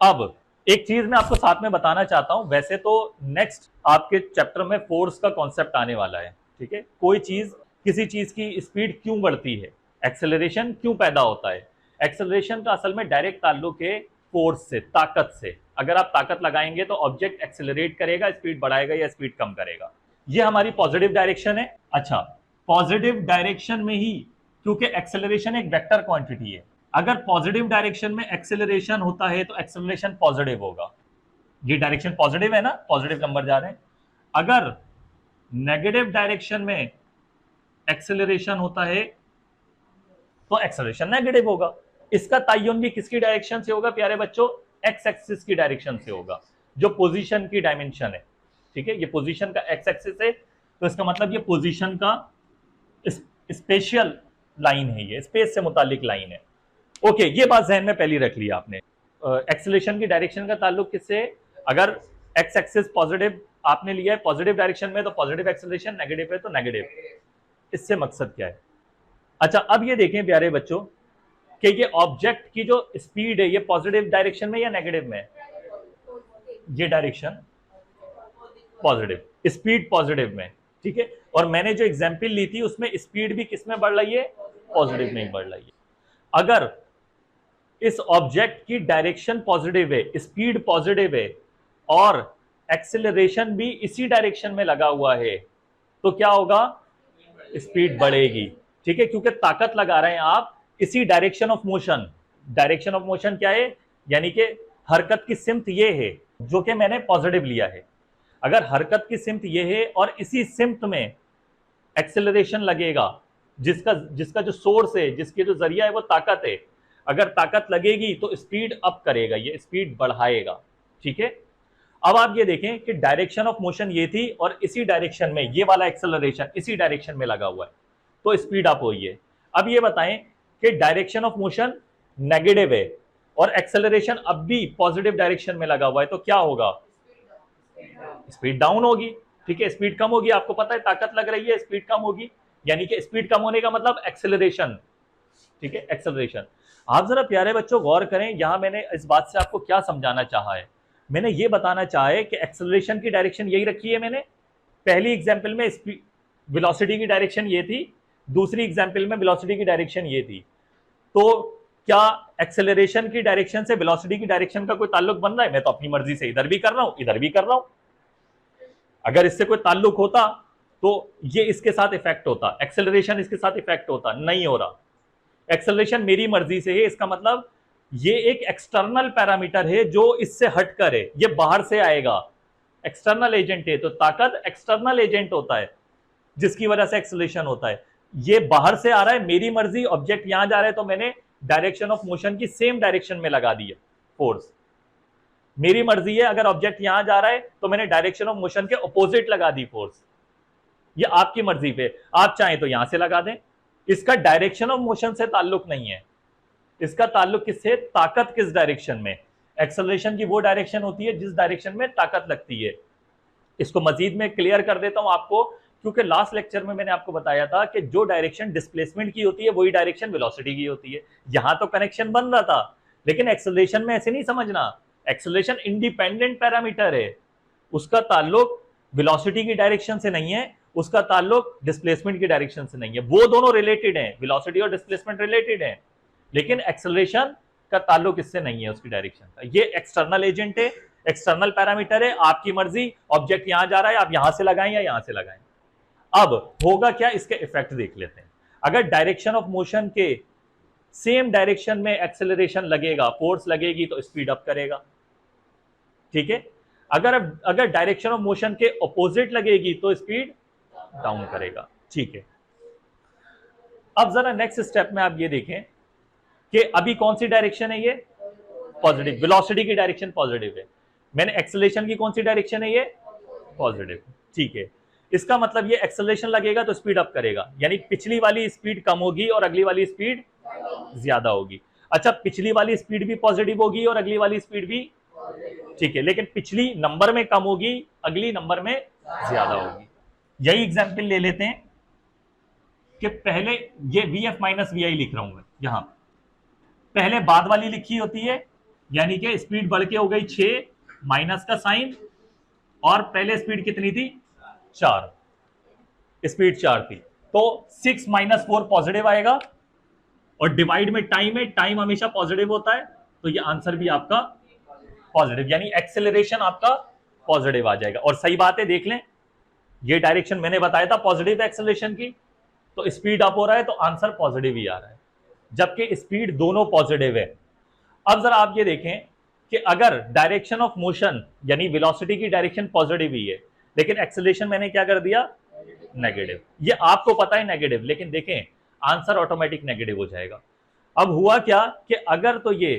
अब एक चीज मैं आपको साथ में बताना चाहता हूं, वैसे तो नेक्स्ट आपके चैप्टर में फोर्स का कॉन्सेप्ट आने वाला है, ठीक है। कोई चीज, किसी चीज की स्पीड क्यों बढ़ती है, एक्सेलरेशन क्यों पैदा होता है। एक्सेलरेशन का असल में डायरेक्ट ताल्लुक है फोर्स से, ताकत से। अगर आप ताकत लगाएंगे तो ऑब्जेक्ट एक्सेलरेट करेगा, स्पीड बढ़ाएगा या स्पीड कम करेगा। ये हमारी पॉजिटिव डायरेक्शन है। अच्छा, पॉजिटिव डायरेक्शन में ही, क्योंकि एक्सेलरेशन एक वेक्टर क्वांटिटी है, अगर पॉजिटिव डायरेक्शन में एक्सेलरेशन होता है तो एक्सेलरेशन पॉजिटिव होगा। ये डायरेक्शन पॉजिटिव है ना, पॉजिटिव नंबर जा रहे हैं। अगर नेगेटिव डायरेक्शन में एक्सेलरेशन होता है तो एक्सेलरेशन नेगेटिव होगा। इसका ताय्युन भी किसकी डायरेक्शन से होगा प्यारे बच्चों, एक्स एक्सिस की डायरेक्शन से होगा, जो पोजीशन की डायमेंशन है, ठीक है। ये पोजीशन का एक्स एक्सिस है, तो इसका मतलब ये पोजीशन का स्पेशियल लाइन है, ये स्पेस से मुतालिक लाइन है। ओके, ये बात जहन में पहली रख लिया आपने। एक्सेलरेशन की डायरेक्शन का ताल्लुक किससे, अगर एक्स एक्सिस पॉजिटिव आपने लिया है पॉजिटिव डायरेक्शन में तो पॉजिटिव एक्सेलरेशन, नेगेटिव है तो नेगेटिव। इससे मकसद क्या है। अच्छा, अब ये देखें प्यारे बच्चों कि ये ऑब्जेक्ट की जो स्पीड है ये पॉजिटिव डायरेक्शन में या नेगेटिव में, ये डायरेक्शन पॉजिटिव, स्पीड पॉजिटिव में, ठीक है। और मैंने जो एग्जांपल ली थी उसमें स्पीड भी किस में बढ़ रही है, पॉजिटिव में ही बढ़ रही है। अगर इस ऑब्जेक्ट की डायरेक्शन पॉजिटिव है, स्पीड पॉजिटिव है और एक्सेलरेशन भी इसी डायरेक्शन में लगा हुआ है, तो क्या होगा, स्पीड बढ़ेगी, ठीक है। क्योंकि ताकत लगा रहे हैं आप इसी direction of motion. Direction of motion क्या है, यानी कि हरकत की सिमत ये है, जो कि मैंने पॉजिटिव लिया है। अगर हरकत की सिमत ये है और इसी सिमत में एक्सेलरेशन लगेगा, जिसका जो सोर्स है, जिसके जो जरिया है वो ताकत है, अगर ताकत लगेगी तो स्पीड अप करेगा, ये स्पीड बढ़ाएगा, ठीक है। अब आप ये देखें कि डायरेक्शन ऑफ मोशन ये थी और इसी डायरेक्शन में ये वाला एक्सेलरेशन इसी डायरेक्शन में लगा हुआ है, तो स्पीड अप हुई है। अब ये बताएं कि डायरेक्शन ऑफ मोशन नेगेटिव है और एक्सेलरेशन अब भी पॉजिटिव डायरेक्शन में लगा हुआ है, तो क्या होगा, स्पीड डाउन होगी, ठीक है। स्पीड कम होगी, आपको पता है ताकत लग रही है, स्पीड कम होगी, यानी कि स्पीड कम होने का मतलब एक्सेलरेशन, ठीक है, एक्सेलरेशन। आप जरा प्यारे बच्चों गौर करें, यहां मैंने इस बात से आपको क्या समझाना चाहा है। मैंने ये बताना चाहा है कि एक्सेलरेशन की डायरेक्शन यही रखी है मैंने। पहली एग्जांपल में वेलोसिटी की डायरेक्शन ये थी, दूसरी एग्जांपल में वेलोसिटी की डायरेक्शन ये थी। तो क्या एक्सेलरेशन की डायरेक्शन से वेलोसिटी की डायरेक्शन का कोई ताल्लुक बन रहा है? मैं तो अपनी मर्जी से इधर भी कर रहा हूं, इधर भी कर रहा हूं। अगर इससे कोई ताल्लुक होता तो ये इसके साथ इफेक्ट होता, एक्सेलरेशन इसके साथ इफेक्ट होता, नहीं हो रहा। एक्सेलरेशन मेरी मर्जी से है, इसका मतलब ये एक एक्सटर्नल पैरामीटर है जो इससे हटकर है, ये बाहर से आएगा, एक्सटर्नल एजेंट है। तो ताकत एक्सटर्नल एजेंट होता है जिसकी वजह से एक्सेलरेशन होता है। ये बाहर से आ रहा है, मेरी मर्जी, ऑब्जेक्ट यहां जा रहा है तो मैंने डायरेक्शन ऑफ मोशन की सेम डायरेक्शन में लगा दिया फोर्स। मेरी मर्जी है, अगर ऑब्जेक्ट यहां जा रहा है तो मैंने डायरेक्शन ऑफ मोशन के ऑपोजिट लगा दी फोर्स। ये आपकी मर्जी पे, आप चाहें तो यहां से लगा दें। इसका डायरेक्शन ऑफ मोशन से ताल्लुक नहीं है, इसका ताल्लुक किससे, ताकत किस डायरेक्शन में। एक्सेलरेशन की वो डायरेक्शन होती है जिस डायरेक्शन में ताकत लगती है। इसको मजीद में क्लियर कर देता हूं आपको, क्योंकि लास्ट लेक्चर में मैंने आपको बताया था कि जो डायरेक्शन डिस्प्लेसमेंट की होती है वही डायरेक्शन वेलोसिटी की होती है। यहां तो कनेक्शन बन रहा था, लेकिन एक्सेलरेशन में ऐसे नहीं समझना। एक्सेलरेशन इंडिपेंडेंट पैरामीटर है, उसका ताल्लुक वेलोसिटी की डायरेक्शन से नहीं है, उसका ताल्लुक डिस्प्लेसमेंट की डायरेक्शन से नहीं है। वो दोनों रिलेटेड हैं, वेलोसिटी और डिस्प्लेसमेंट रिलेटेड हैं, लेकिन एक्सेलरेशन का ताल्लुक इससे नहीं है, उसकी डायरेक्शन का। ये एक्सटर्नल एजेंट है, एक्सटर्नल पैरामीटर है, आपकी मर्जी, ऑब्जेक्ट यहां जा रहा है, आप यहां से लगाएं या यहां से लगाएं। अब होगा क्या, इसके इफेक्ट देख लेते हैं। अगर डायरेक्शन ऑफ मोशन के सेम डायरेक्शन में एक्सेलरेशन लगेगा, फोर्स लगेगी, तो स्पीड अप करेगा, ठीक है। अगर डायरेक्शन ऑफ मोशन के ऑपोजिट लगेगी तो स्पीड डाउन करेगा, ठीक है। अब जरा नेक्स्ट स्टेप में आप ये देखें कि अभी कौन सी डायरेक्शन है, ये पॉजिटिव, वेलोसिटी की डायरेक्शन पॉजिटिव है। मैंने एक्सेलरेशन की कौन सी डायरेक्शन है, ये पॉजिटिव, ठीक है। इसका मतलब ये एक्सेलरेशन लगेगा तो स्पीड अप करेगा, यानी पिछली वाली स्पीड कम होगी और अगली वाली स्पीड ज्यादा होगी। अच्छा, पिछली वाली स्पीड भी पॉजिटिव होगी और अगली वाली स्पीड भी, ठीक है, लेकिन पिछली नंबर में कम होगी, अगली नंबर में ज्यादा होगी। यही एग्जांपल ले लेते हैं कि पहले ये वी एफ माइनस वी आई लिख रहा हूं मैं, यहां पहले बाद वाली लिखी होती है, यानी कि स्पीड बढ़ के हो गई 6, माइनस का साइन, और पहले स्पीड कितनी थी 4, स्पीड 4 थी, तो 6 माइनस 4 पॉजिटिव आएगा, और डिवाइड में टाइम है, टाइम हमेशा पॉजिटिव होता है, तो ये आंसर भी आपका पॉजिटिव, यानी एक्सेलरेशन आपका पॉजिटिव आ जाएगा। और सही बात है, देख लें ये डायरेक्शन मैंने बताया था पॉजिटिव एक्सेलरेशन की, तो स्पीड अप हो रहा है तो आंसर पॉजिटिव ही आ रहा है, जबकि स्पीड दोनों पॉजिटिव है। अब जरा आप ये देखें कि अगर डायरेक्शन ऑफ मोशन यानी वेलोसिटी की डायरेक्शन पॉजिटिव ही है, लेकिन एक्सेलरेशन मैंने क्या कर दिया नेगेटिव, ये आपको पता है नेगेटिव, लेकिन देखें आंसर ऑटोमेटिक नेगेटिव हो जाएगा। अब हुआ क्या कि अगर तो ये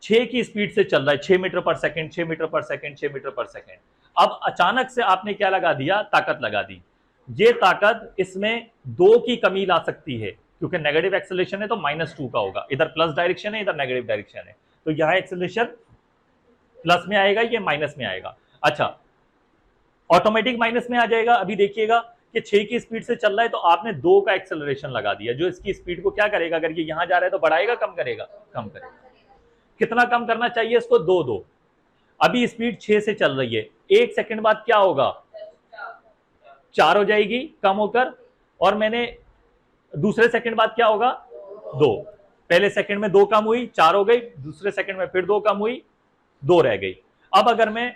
6 की स्पीड से चल रहा है, 6 मीटर पर सेकंड, 6 मीटर पर सेकंड, 6 मीटर पर सेकंड, अब अचानक से आपने क्या लगा दिया, ताकत लगा दी। ये ताकत इसमें 2 की कमी ला सकती है, क्योंकि नेगेटिव एक्सेलरेशन है तो -2 का होगा, इधर प्लस डायरेक्शन है, इधर नेगेटिव डायरेक्शन है, तो यहां एक्सेलरेशन प्लस में आएगा, ये माइनस में आएगा। अच्छा, ऑटोमेटिक माइनस में आ जाएगा। अभी देखिएगा कि 6 की स्पीड से चल रहा है तो आपने 2 का एक्सेलरेशन लगा दिया, जो इसकी स्पीड को क्या करेगा, अगर ये यहां जा रहा है तो बढ़ाएगा कम करेगा, कम करेगा। कितना कम करना चाहिए इसको, 2। अभी स्पीड 6 से चल रही है, 1 सेकंड बाद क्या होगा, 4 हो जाएगी कम होकर, और मैंने दूसरे सेकंड बाद क्या होगा, 2। पहले सेकंड में 2 कम हुई, 4 हो गई, दूसरे सेकंड में फिर 2 कम हुई, 2 रह गई। अब अगर मैं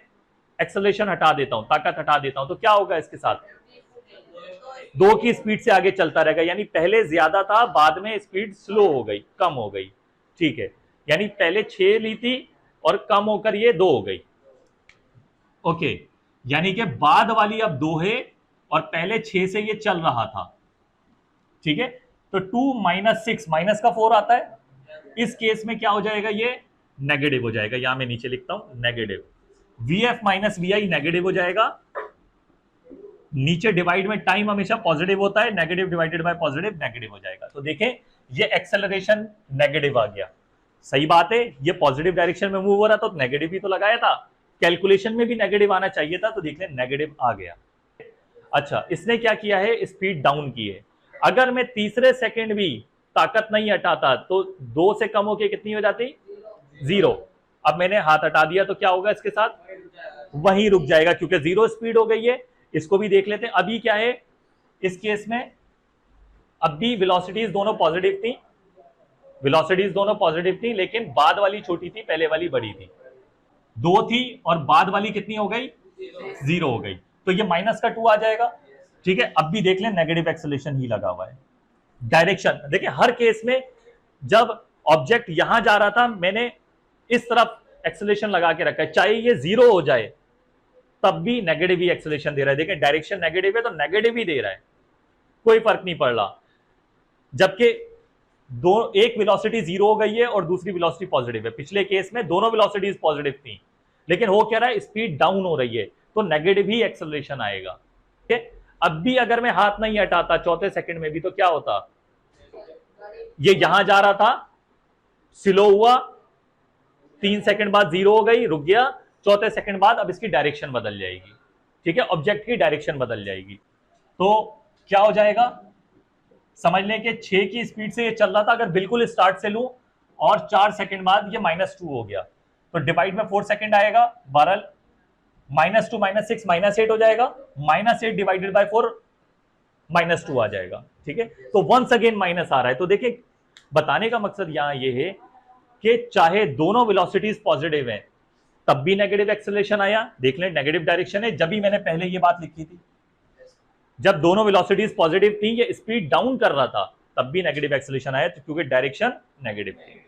एक्सेलरेशन हटा देता हूं, ताकत हटा देता हूं, तो क्या होगा इसके साथ, 2 की स्पीड से आगे चलता रहेगा, यानी पहले ज्यादा था, बाद में स्पीड स्लो हो गई, कम हो गई, ठीक है, यानी पहले 6 ली थी और कम होकर ये 2 हो गई। ओके, यानी कि बाद वाली अब 2 है और पहले 6 से ये चल रहा था, ठीक है, तो 2 माइनस 6, माइनस का 4 आता है, इस केस में क्या हो जाएगा, ये नेगेटिव हो जाएगा, यहां मैं नीचे लिखता हूं negative, VF minus VI negative हो जाएगा। नीचे डिवाइड में टाइम हमेशा पॉजिटिव होता है, negative divided by positive negative हो जाएगा। तो देखें ये एक्सेलरेशन नेगेटिव आ गया, सही बात है, ये पॉजिटिव डायरेक्शन में मूव हो रहा था तो नेगेटिव ही तो लगाया था, कैलकुलेशन में भी नेगेटिव आना चाहिए था, तो देख लें नेगेटिव आ गया। अच्छा, इसने क्या किया है, स्पीड डाउन की है। अगर मैं तीसरे सेकंड भी ताकत नहीं हटाता तो 2 से कम होके कितनी हो जाती, 0। अब मैंने हाथ हटा दिया तो क्या होगा इसके साथ, वहीं रुक जाएगा, क्योंकि 0 स्पीड हो गई है। इसको भी देख लेते हैं, अभी क्या है इस केस में, अब भी वेलोसिटीज दोनों पॉजिटिव थी, वेलोसिटीज दोनों पॉजिटिव थी, लेकिन बाद वाली छोटी थी, पहले वाली बड़ी थी, 2 थी और बाद वाली कितनी हो गई, 0 हो गई, तो ये माइनस का 2 आ जाएगा, ठीक है। अब भी देख लें नेगेटिव एक्सेलरेशन ही लगा हुआ है। डायरेक्शन देखिए, हर केस में जब ऑब्जेक्ट यहां जा रहा था मैंने इस तरफ एक्सेलरेशन लगा के रखा है, चाहे ये 0 हो जाए तब भी नेगेटिव ही एक्सेलरेशन दे रहा है। देखिए डायरेक्शन नेगेटिव है तो नेगेटिव ही दे रहा है, कोई फर्क नहीं पड़ रहा, जबकि एक वेलोसिटी 0 हो गई है और दूसरी वेलोसिटी पॉजिटिव है। पिछले केस में दोनों वेलोसिटीज पॉजिटिव थी, लेकिन हो क्या रहा है, स्पीड डाउन हो रही है तो नेगेटिव ही एक्सेलरेशन आएगा, ठीक है। अब भी अगर मैं हाथ नहीं हटाता चौथे सेकंड में भी तो क्या होता, ये यहां जा रहा था, स्लो हुआ, 3 सेकंड बाद 0 हो गई, रुक गया, चौथे सेकंड बाद अब इसकी डायरेक्शन बदल जाएगी, ठीक है, ऑब्जेक्ट की डायरेक्शन बदल जाएगी। तो क्या हो जाएगा, समझ लें कि 6 की स्पीड से ये चल रहा था, अगर बिल्कुल स्टार्ट से लूं और 4 सेकंड बाद ये -2 हो गया तो डिवाइड में 4 सेकंड आएगा, बहरहाल -2 -6 -8 हो जाएगा, -8 डिवाइडेड बाय 4 -2 आ जाएगा, ठीक है। तो वंस अगेन माइनस आ रहा है। तो देखिए बताने का मकसद यहां ये है कि चाहे दोनों वेलोसिटीज पॉजिटिव हैं तब भी नेगेटिव एक्सेलरेशन आया, देख लें नेगेटिव डायरेक्शन है, जब भी मैंने पहले ये बात लिखी थी, जब दोनों वेलोसिटीज पॉजिटिव थी, ये स्पीड डाउन कर रहा था तब भी नेगेटिव एक्सेलरेशन आया, क्योंकि डायरेक्शन नेगेटिव थी।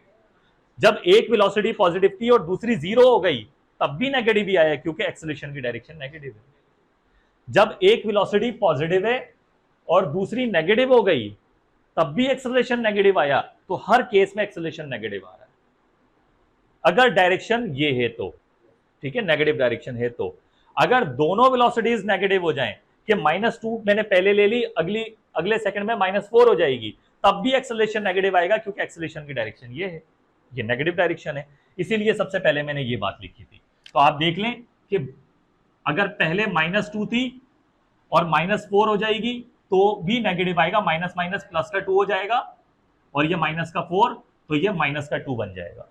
जब एक वेलोसिटी पॉजिटिव थी और दूसरी 0 हो गई तब भी नेगेटिव ही आया, क्योंकि एक्सेलरेशन की डायरेक्शन नेगेटिव है। जब एक वेलोसिटी पॉजिटिव है और दूसरी नेगेटिव हो गई तब भी एक्सेलरेशन नेगेटिव आया, तो हर केस में एक्सेलरेशन नेगेटिव आ रहा है अगर डायरेक्शन ये है तो, ठीक है, नेगेटिव डायरेक्शन है तो। अगर दोनों वेलोसिटीज नेगेटिव हो जाएं कि -2 मैंने पहले ले ली, अगले सेकंड में -4 हो जाएगी, तब भी एक्सेलरेशन नेगेटिव आएगा, क्योंकि एक्सेलरेशन की डायरेक्शन ये है, ये नेगेटिव डायरेक्शन है। इसीलिए सबसे पहले मैंने ये बात लिखी थी। तो आप देख लें कि अगर पहले -2 थी और -4 हो जाएगी तो भी नेगेटिव आएगा, माइनस माइनस प्लस का 2 हो जाएगा, और ये -4 तो ये -2 बन जाएगा।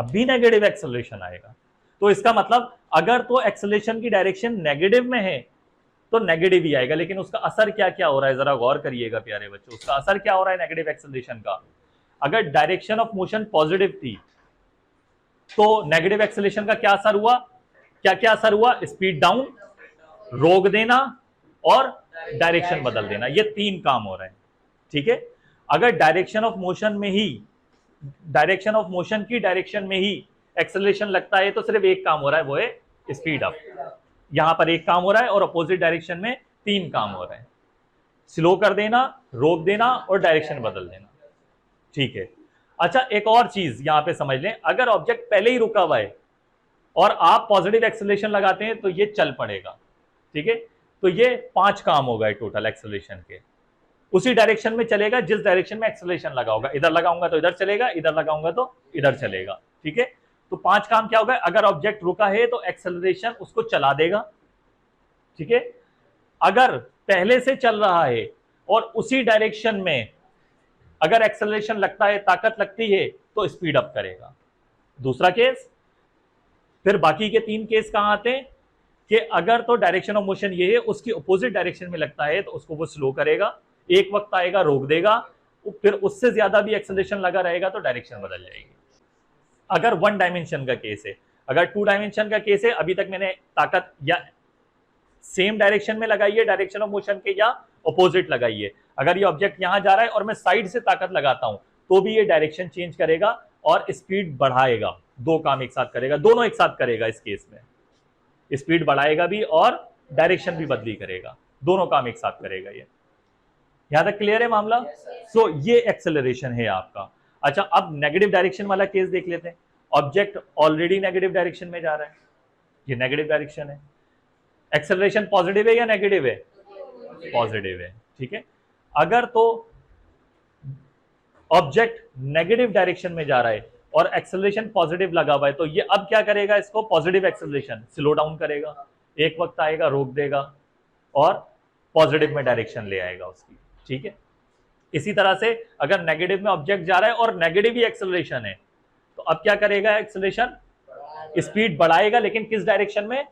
अब भी नेगेटिव एक्सेलरेशन आएगा। तो इसका मतलब अगर तो एक्सेलरेशन की डायरेक्शन नेगेटिव में है तो नेगेटिव ही आएगा, लेकिन उसका असर क्या क्या हो रहा है जरा गौर करिएगा प्यारे बच्चों, उसका असर क्या हो रहा है नेगेटिव एक्सेलरेशन का। अगर डायरेक्शन ऑफ मोशन पॉजिटिव थी तो नेगेटिव एक्सेलरेशन का क्या असर हुआ, क्या क्या असर हुआ, स्पीड डाउन, रोक देना और डायरेक्शन बदल देना, ये 3 काम हो रहे हैं। ठीक है, अगर डायरेक्शन ऑफ मोशन में ही, डायरेक्शन ऑफ मोशन की डायरेक्शन में ही एक्सेलरेशन लगता है तो सिर्फ एक काम हो रहा है, वो है स्पीड अप। यहां पर एक काम हो रहा है और अपोजिट डायरेक्शन में 3 काम हो रहे हैं, स्लो कर देना, रोक देना और डायरेक्शन बदल देना। ठीक है, अच्छा एक और चीज यहां पे समझ लें, अगर ऑब्जेक्ट पहले ही रुका हुआ है और आप पॉजिटिव एक्सेलरेशन लगाते हैं तो ये चल पड़ेगा। ठीक है, तो ये 5 काम हो गए टोटल एक्सेलरेशन के, उसी डायरेक्शन में चलेगा जिस डायरेक्शन में एक्सेलरेशन लगा होगा, इधर लगाऊंगा तो इधर चलेगा, इधर लगाऊंगा तो इधर चलेगा। ठीक है, तो 5 काम क्या होगा, अगर ऑब्जेक्ट रुका है तो एक्सेलरेशन उसको चला देगा। ठीक है, अगर पहले से चल रहा है और उसी डायरेक्शन में अगर एक्सेलरेशन लगता है, ताकत लगती है तो स्पीड अप करेगा। दूसरा केस, फिर बाकी के 3 केस कहां आते हैं कि अगर तो डायरेक्शन ऑफ मोशन ये है, उसकी अपोजिट डायरेक्शन में लगता है तो उसको वो स्लो करेगा, एक वक्त आएगा रोक देगा, फिर उससे ज्यादा भी एक्सेलरेशन लगा रहेगा तो डायरेक्शन बदल जाएगी। अगर 1 डायमेंशन का केस है, अगर 2 डायमेंशन का केस है, अभी तक मैंने ताकत या सेम डायरेक्शन में लगाई है डायरेक्शन ऑफ मोशन के या अपोजिट लगाई है, अगर ये ऑब्जेक्ट यहां जा रहा है और मैं साइड से ताकत लगाता हूं तो भी ये डायरेक्शन चेंज करेगा और स्पीड बढ़ाएगा। 2 काम एक साथ करेगा, दोनों एक साथ करेगा। इस केस में स्पीड बढ़ाएगा भी और डायरेक्शन भी बदली करेगा, दोनों काम एक साथ करेगा। ये यहां तक क्लियर है मामला? सो ये एक्सेलरेशन है आपका। अच्छा, अब नेगेटिव डायरेक्शन वाला केस देख लेते हैं। ऑब्जेक्ट ऑलरेडी नेगेटिव डायरेक्शन में जा रहा है, ये नेगेटिव डायरेक्शन है, एक्सेलरेशन पॉजिटिव है या नेगेटिव है? पॉजिटिव है। ठीक है, अगर तो ऑब्जेक्ट नेगेटिव डायरेक्शन में जा रहा है और एक्सेलरेशन पॉजिटिव लगा हुआ है तो ये अब क्या करेगा, इसको पॉजिटिव एक्सेलरेशन स्लो डाउन करेगा, एक वक्त आएगा रोक देगा और पॉजिटिव में डायरेक्शन ले आएगा उसकी। ठीक है, इसी तरह से अगर नेगेटिव में ऑब्जेक्ट जा रहा है और नेगेटिव ही एक्सेलरेशन है तो अब क्या करेगा, एक्सेलरेशन स्पीड बढ़ाएगा, लेकिन किस डायरेक्शन में?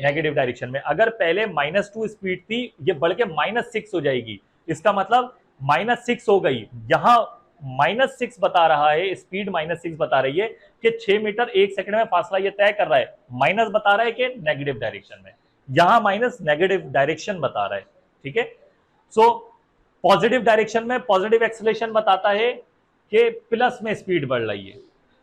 नेगेटिव डायरेक्शन में। अगर पहले -2 स्पीड थी, ये बढ़ के -6 हो जाएगी, इसका मतलब -6 हो गई। यहां -6 बता रहा है, स्पीड -6 बता रही है कि 6 मीटर 1 सेकंड में फासला ये तय कर रहा है, माइनस बता रहा है कि नेगेटिव डायरेक्शन में, यहां माइनस नेगेटिव डायरेक्शन बता रहा है। ठीक है, सो पॉजिटिव डायरेक्शन में पॉजिटिव एक्सेलरेशन बताता है कि प्लस में स्पीड बढ़ रही है,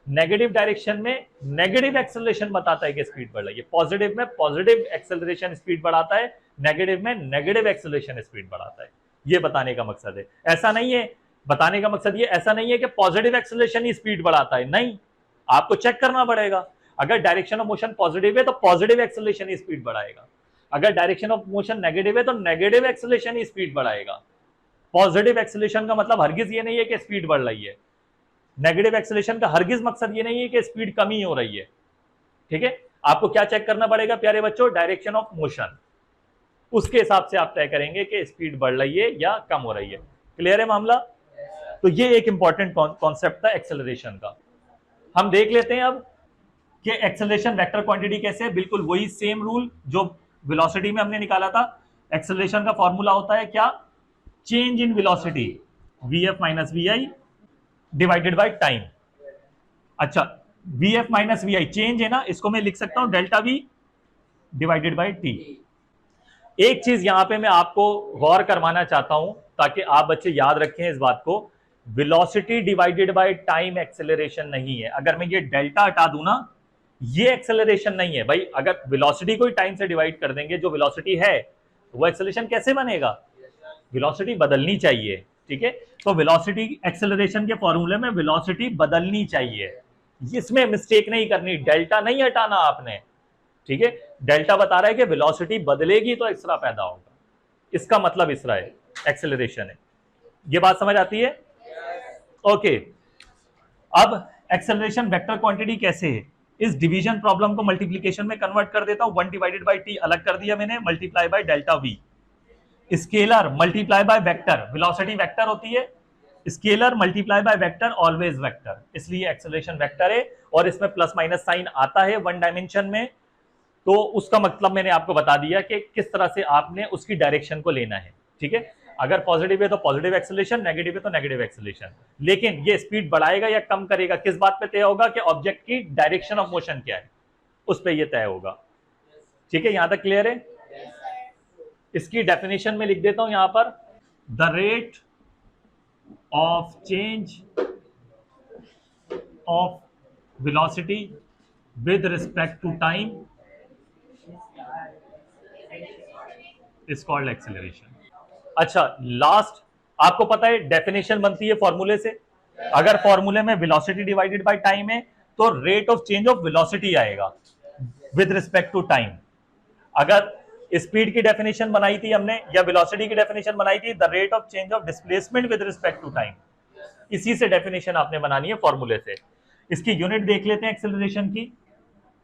नेगेटिव डायरेक्शन में नेगेटिव एक्सेलरेशन बताता है कि स्पीड बढ़ रही है। पॉजिटिव में पॉजिटिव एक्सेलरेशन स्पीड बढ़ाता है, नेगेटिव में नेगेटिव एक्सेलरेशन स्पीड बढ़ाता है। ये बताने का मकसद है। ऐसा नहीं है, बताने का मकसद ये ऐसा नहीं है कि पॉजिटिव एक्सेलरेशन ही स्पीड बढ़ाता है, नहीं, आपको चेक करना पड़ेगा। अगर डायरेक्शन ऑफ मोशन पॉजिटिव है तो पॉजिटिव एक्सेलरेशन ही स्पीड बढ़ाएगा, अगर डायरेक्शन ऑफ मोशन नेगेटिव है तो नेगेटिव एक्सेलरेशन ही स्पीड बढ़ाएगा। पॉजिटिव एक्सेलरेशन का मतलब हरगिज ये नहीं है कि स्पीड बढ़ रही है, नेगेटिव एक्सेलरेशन का हरगिज मकसद ये नहीं है कि स्पीड कमी हो रही है। ठीक है, आपको क्या चेक करना पड़ेगा प्यारे बच्चों? डायरेक्शन ऑफ मोशन, उसके हिसाब से आप तय करेंगे कि स्पीड बढ़ रही है या कम हो रही है। क्लियर है मामला? तो ये एक इंपॉर्टेंट कॉन्सेप्ट था एक्सेलरेशन का। हम देख लेते हैं अब कि एक्सेलरेशन वेक्टर क्वांटिटी कैसे है। बिल्कुल वही सेम रूल जो वेलोसिटी में हमने निकाला था। एक्सेलरेशन का फॉर्मूला होता है क्या? Change in velocity vf minus vi divided by time. अच्छा, vf माइनस vi चेंज है ना, इसको मैं लिख सकता हूं delta v divided by t। एक चीज यहां पे मैं आपको गौर करवाना चाहता हूं ताकि आप बच्चे याद रखें इस बात को, velocity divided by time acceleration नहीं है। अगर मैं ये डेल्टा हटा दूं ना, ये एक्सेलरेशन नहीं है भाई। अगर वेलोसिटी को टाइम से डिवाइड कर देंगे, जो वेलोसिटी है, तो वो एक्सेलरेशन कैसे बनेगा? वेलोसिटी बदलनी चाहिए। ठीक है, तो वेलोसिटी एक्सेलरेशन के फॉर्मूले में वेलोसिटी बदलनी चाहिए, इसमें मिस्टेक नहीं करनी, डेल्टा नहीं हटाना आपने। ठीक है, डेल्टा बता रहा है कि वेलोसिटी बदलेगी तो एक्स्ट्रा पैदा होगा, इसका मतलब इस तरह है एक्सेलरेशन है। ये बात समझ आती है? ओके, अब एक्सेलरेशन वेक्टर क्वांटिटी कैसे है? इस डिवीजन प्रॉब्लम को मल्टीप्लिकेशन में कन्वर्ट कर देता हूं। 1 डिवाइडेड बाय टी अलग कर दिया मैंने, multiply by delta we. Scalar multiply by vector, velocity vector होती है, scalar multiply by vector always vector, इसलिए एक्सेलरेशन वेक्टर है और इसमें प्लस माइनस साइन आता है वन डायमेंशन में। तो उसका मतलब मैंने आपको बता दिया कि किस तरह से आपने उसकी डायरेक्शन को लेना है, ठीक है। अगर पॉजिटिव है तो पॉजिटिव एक्सेलरेशन, नेगेटिव है तो नेगेटिव एक्सेलरेशन। लेकिन ये स्पीड बढ़ाएगा या कम करेगा किस बात पे तय होगा कि ऑब्जेक्ट की डायरेक्शन ऑफ मोशन क्या है, उस पर यह तय होगा, ठीक है। यहां तक क्लियर है। इसकी डेफिनेशन में लिख देता हूं यहां पर, the rate of change of velocity with respect to time is called acceleration. अच्छा, लास्ट आपको पता है डेफिनेशन बनती है फॉर्मूले से। अगर फॉर्मूले में वेलोसिटी डिवाइडेड बाय टाइम है तो rate of change of velocity आएगा विद रिस्पेक्ट टू टाइम। अगर स्पीड की डेफिनेशन बनाई थी हमने या वेलोसिटी की डेफिनेशन बनाई थी, the rate of change of displacement with respect to time, इसी से डेफिनेशन आपने बनानी है फॉर्मूले से। इसकी यूनिट देख लेते हैं एक्सेलरेशन की,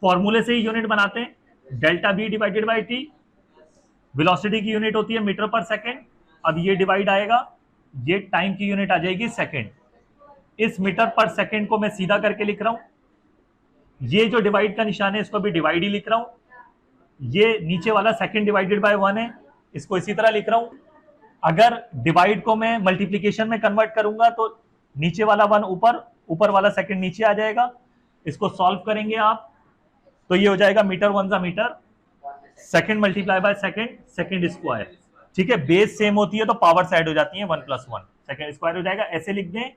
फॉर्मूले से ही यूनिट बनाते हैं, delta B divided by T. Velocity की यूनिट होती है मीटर पर सेकेंड। अब ये डिवाइड आएगा, ये टाइम की यूनिट आ जाएगी सेकेंड। इस मीटर पर सेकेंड को मैं सीधा करके लिख रहा हूं, ये जो डिवाइड का निशान है इसको भी डिवाइड ही लिख रहा हूं। ये नीचे वाला सेकेंड डिवाइडेड बाय 1 है, इसको इसी तरह लिख रहा हूं। अगर डिवाइड को मैं मल्टीप्लीकेशन में कन्वर्ट करूंगा तो नीचे वाला 1 ऊपर, ऊपर वाला सेकेंड नीचे आ जाएगा। इसको सॉल्व करेंगे आप तो ये हो जाएगा मीटर 1 सा metre, second multiply by second, second square, ठीक है। बेस सेम होती है तो पावर साइड हो जाती है, 1 + 1 सेकेंड स्क्वायर हो जाएगा। ऐसे लिख दें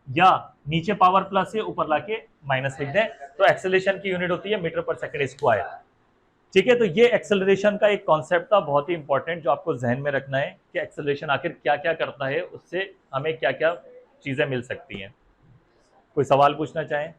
या नीचे पावर प्लस है ऊपर लाके माइनस लिख दें, तो एक्सेलरेशन की यूनिट होती है मीटर पर सेकेंड स्क्वायर, ठीक है। तो ये एक्सेलरेशन का एक कॉन्सेप्ट था बहुत ही इंपॉर्टेंट, जो आपको जहन में रखना है कि एक्सेलरेशन आखिर क्या क्या करता है, उससे हमें क्या क्या चीजें मिल सकती हैं। कोई सवाल पूछना चाहें?